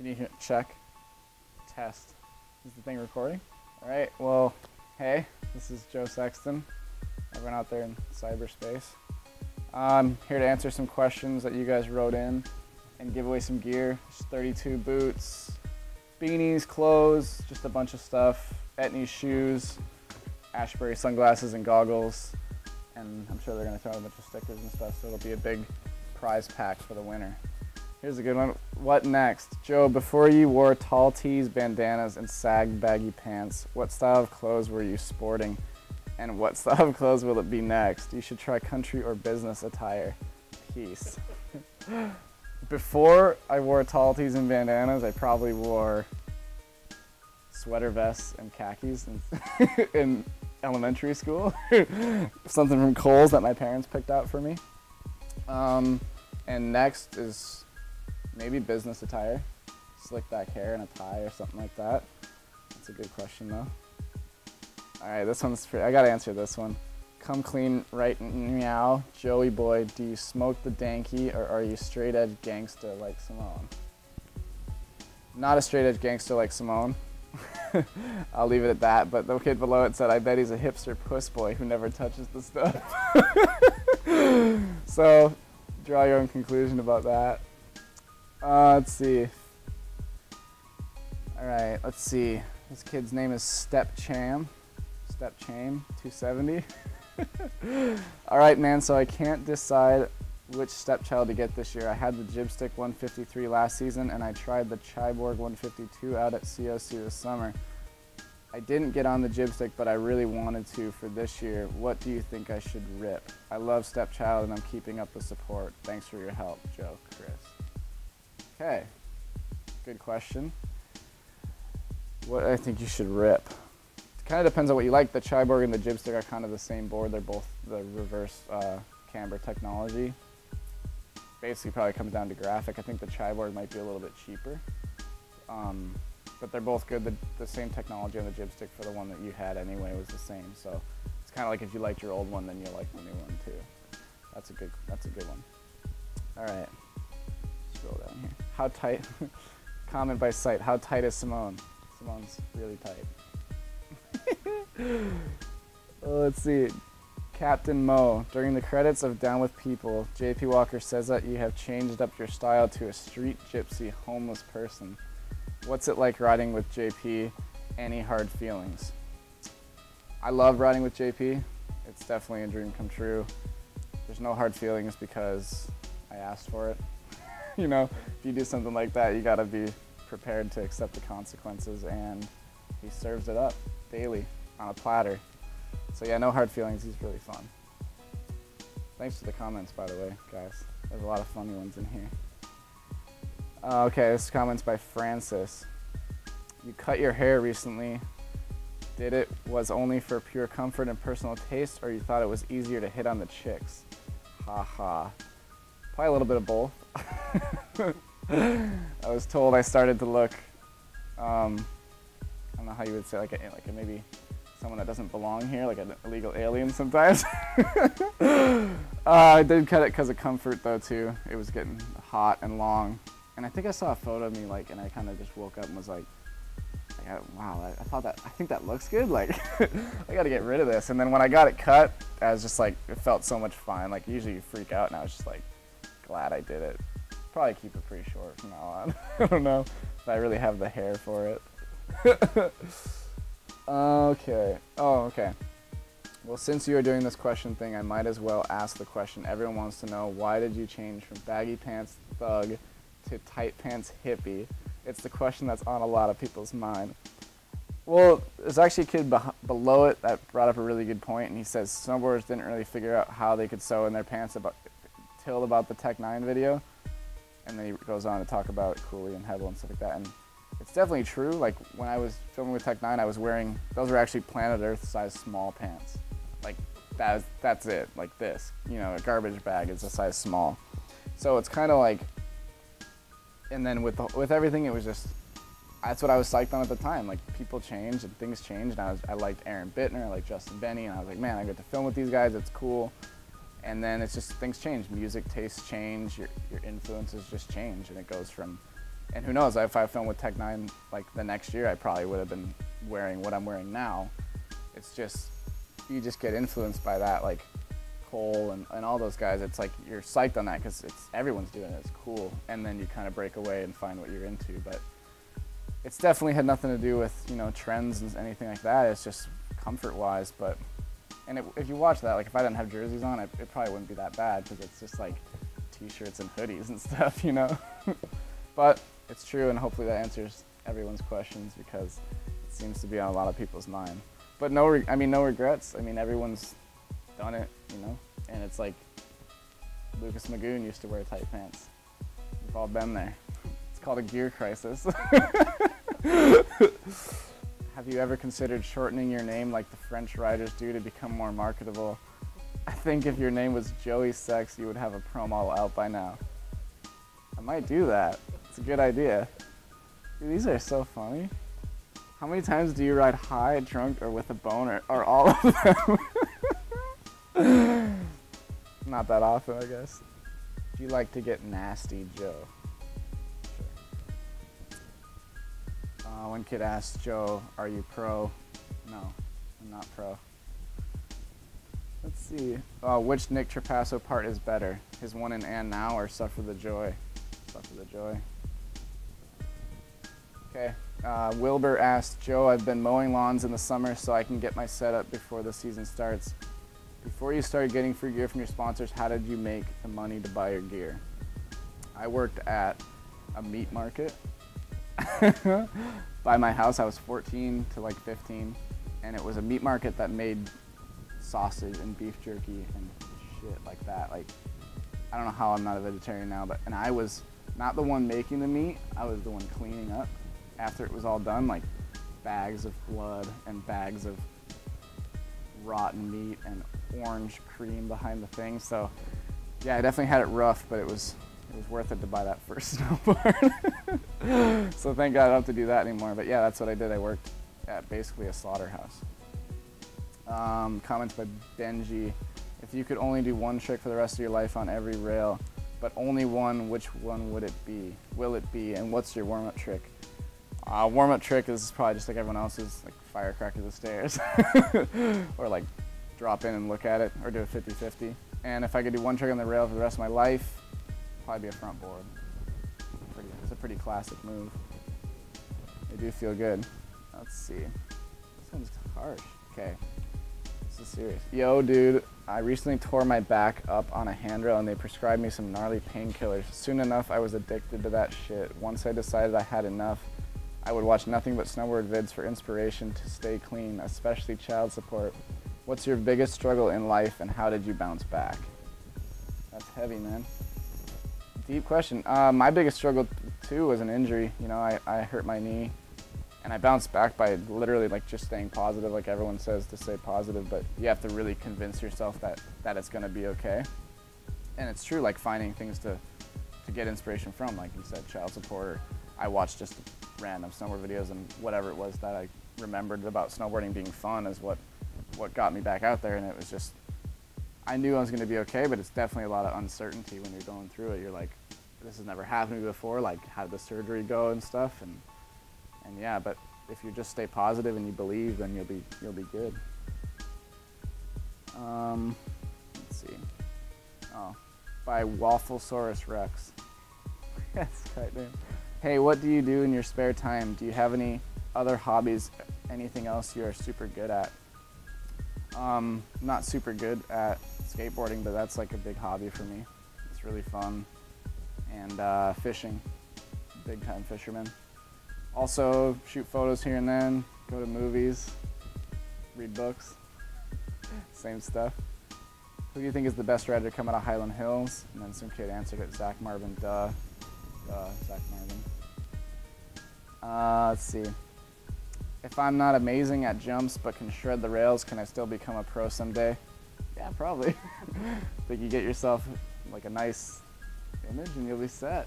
Can you check? Test. Is the thing recording? All right, well, hey, this is Joe Sexton, everyone out there in cyberspace. I'm here to answer some questions that you guys wrote in and give away some gear. Just 32 boots, beanies, clothes, just a bunch of stuff, Etnies shoes, Ashbury sunglasses and goggles, and I'm sure they're gonna throw out a bunch of stickers and stuff, so it'll be a big prize pack for the winner. Here's a good one. What next? Joe, before you wore tall tees, bandanas, and sag baggy pants, what style of clothes were you sporting? And what style of clothes will it be next? You should try country or business attire. Peace. Before I wore tall tees and bandanas, I probably wore sweater vests and khakis in elementary school. Something from Kohl's that my parents picked out for me. And next is maybe business attire, slick back hair and a tie or something like that. That's a good question though. All right, this one's I gotta answer this one. Come clean, right, meow. Joey boy, do you smoke the danky or are you straight edge gangster like Simone? Not a straight edge gangster like Simone. I'll leave it at that, but the kid below it said, I bet he's a hipster puss boy who never touches the stuff. So, draw your own conclusion about that. Let's see. All right, let's see. This kid's name is Stepcham 270. All right, man, so I can't decide which stepchild to get this year. I had the Jibstick 153 last season, and I tried the Cyborg 152 out at COC this summer. I didn't get on the Jibstick, but I really wanted to for this year. What do you think I should rip? I love Stepchild, and I'm keeping up the support. Thanks for your help, Joe, Chris. Okay, good question. What I think you should rip. It kind of depends on what you like. The Cyborg and the Jibstick are kind of the same board. They're both the reverse camber technology. Basically probably comes down to graphic. I think the Cyborg might be a little bit cheaper. But they're both good. The same technology on the Jibstick for the one that you had anyway was the same. So it's kind of like if you liked your old one, then you'll like the new one too. That's a good one. All right. Scroll down here. How tight? Comment by sight. How tight is Simone? Simone's really tight. Let's see. Captain Mo. During the credits of Down with People, JP Walker says that you have changed up your style to a street gypsy homeless person. What's it like riding with JP? Any hard feelings? I love riding with JP. It's definitely a dream come true. There's no hard feelings because I asked for it. You know, if you do something like that, you gotta be prepared to accept the consequences, and he serves it up daily on a platter. So yeah, no hard feelings, he's really fun. Thanks for the comments, by the way, guys. There's a lot of funny ones in here. Okay, this comment's by Francis. You cut your hair recently. Did it was only for pure comfort and personal taste, or you thought it was easier to hit on the chicks? Ha ha. Probably a little bit of both. I was told I started to look, I don't know how you would say, like a maybe someone that doesn't belong here, like an illegal alien sometimes. I did cut it because of comfort though too. It was getting hot and long. And I think I saw a photo of me and I kind of just woke up and was like wow, I think that looks good. Like, I gotta get rid of this. And then when I got it cut, I was just like, it felt so much fun. Like usually you freak out and I was just like, glad I did it. Probably keep it pretty short from now on. I don't know if I really have the hair for it. Okay. Oh, okay. Well, since you are doing this question thing, I might as well ask the question everyone wants to know. Why did you change from baggy pants thug to tight pants hippie? It's the question that's on a lot of people's mind. Well, there's actually a kid below it that brought up a really good point, and he says snowboarders didn't really figure out how they could sew in their pants till about the Tech 9 video. And then he goes on to talk about Cooley and Hebel and stuff like that. And it's definitely true. Like when I was filming with Tech 9, I was wearing, those were actually Planet Earth size small pants. Like that's it, like this. You know, a garbage bag is a size small. So it's kind of like, and then with everything, it was just, that's what I was psyched on at the time. Like people change and things change, and I liked Aaron Bittner, I liked Justin Benny, and I was like, man, I get to film with these guys, it's cool. And then it's just, things change, music tastes change, your influences just change, and it goes from And who knows, if I filmed with Tech 9 like the next year, I probably would have been wearing what I'm wearing now. It's just, you just get influenced by that, like Cole and all those guys. It's like you're psyched on that because everyone's doing it, it's cool. And then you kind of break away and find what you're into. But it's definitely had nothing to do with, you know, trends and anything like that. It's just comfort-wise. But if you watch that, like if I didn't have jerseys on, it probably wouldn't be that bad because it's just like t-shirts and hoodies and stuff, you know. But it's true, and hopefully that answers everyone's questions because it seems to be on a lot of people's mind. But no regrets. I mean, everyone's done it, you know. And it's like Lucas Magoon used to wear tight pants. We've all been there. It's called a gear crisis. Have you ever considered shortening your name like the French riders do to become more marketable? I think if your name was Joey Sex, you would have a pro model out by now. I might do that. It's a good idea. Dude, these are so funny. How many times do you ride high, drunk, or with a boner? Or all of them? Not that often, I guess. Do you like to get nasty, Joe? Sure. One kid asked Joe, are you pro? No, I'm not pro. Let's see. Which Nick Trapasso part is better? His one in And Now or Suffer the Joy? Suffer the Joy. Okay. Wilbur asked, Joe, I've been mowing lawns in the summer so I can get my setup before the season starts. Before you started getting free gear from your sponsors, how did you make the money to buy your gear? I worked at a meat market by my house. I was 14 to like 15, and it was a meat market that made sausage and beef jerky and shit like that. Like, I don't know how I'm not a vegetarian now, and I was not the one making the meat, I was the one cleaning up after it was all done, like bags of blood and bags of rotten meat and orange cream behind the thing. So yeah, I definitely had it rough, but it was worth it to buy that first snowboard. So thank God I don't have to do that anymore. But yeah, that's what I did. I worked at basically a slaughterhouse. Comments by Benji. If you could only do one trick for the rest of your life on every rail, but only one, which one would it be? Will it be? And what's your warm-up trick? Warm-up trick is probably just like everyone else's, like firecracker the stairs. Or like drop in and look at it, or do a 50-50. And if I could do one trick on the rail for the rest of my life, probably be a front board. It's a pretty classic move. They do feel good. Let's see. This one's harsh. Okay. This is serious. Yo, dude, I recently tore my back up on a handrail and they prescribed me some gnarly painkillers. Soon enough, I was addicted to that shit. Once I decided I had enough, I would watch nothing but snowboard vids for inspiration to stay clean, especially child support. What's your biggest struggle in life and how did you bounce back? That's heavy, man. Deep question. My biggest struggle too was an injury. You know, I hurt my knee and I bounced back by literally like just staying positive, like everyone says to stay positive, but you have to really convince yourself that it's gonna be okay. And it's true, like finding things to get inspiration from, like you said, child support, or I watched just random snowboard videos and whatever it was that I remembered about snowboarding being fun is what got me back out there. And it was just, I knew I was gonna be okay, but it's definitely a lot of uncertainty when you're going through it. You're like, this has never happened to me before, like how did the surgery go and stuff, and yeah, but if you just stay positive and you believe, then you'll be good. Let's see. Oh, by Wafflesaurus Rex. That's the right name. Hey, what do you do in your spare time? Do you have any other hobbies? Anything else you are super good at? Not super good at skateboarding, but that's like a big hobby for me. It's really fun. And fishing, big time fisherman. Also shoot photos here and then, go to movies, read books, same stuff. Who do you think is the best rider to come out of Highland Hills? And then some kid answered it, Zach Marvin, duh, Zach Marvin. Let's see. If I'm not amazing at jumps but can shred the rails, can I still become a pro someday? Yeah, probably. Think you get yourself like a nice image and you'll be set.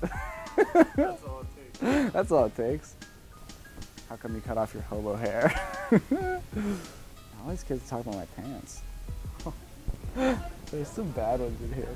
That's all it takes. That's all it takes. How come you cut off your hobo hair? All these kids talk about my pants. There's some bad ones in here.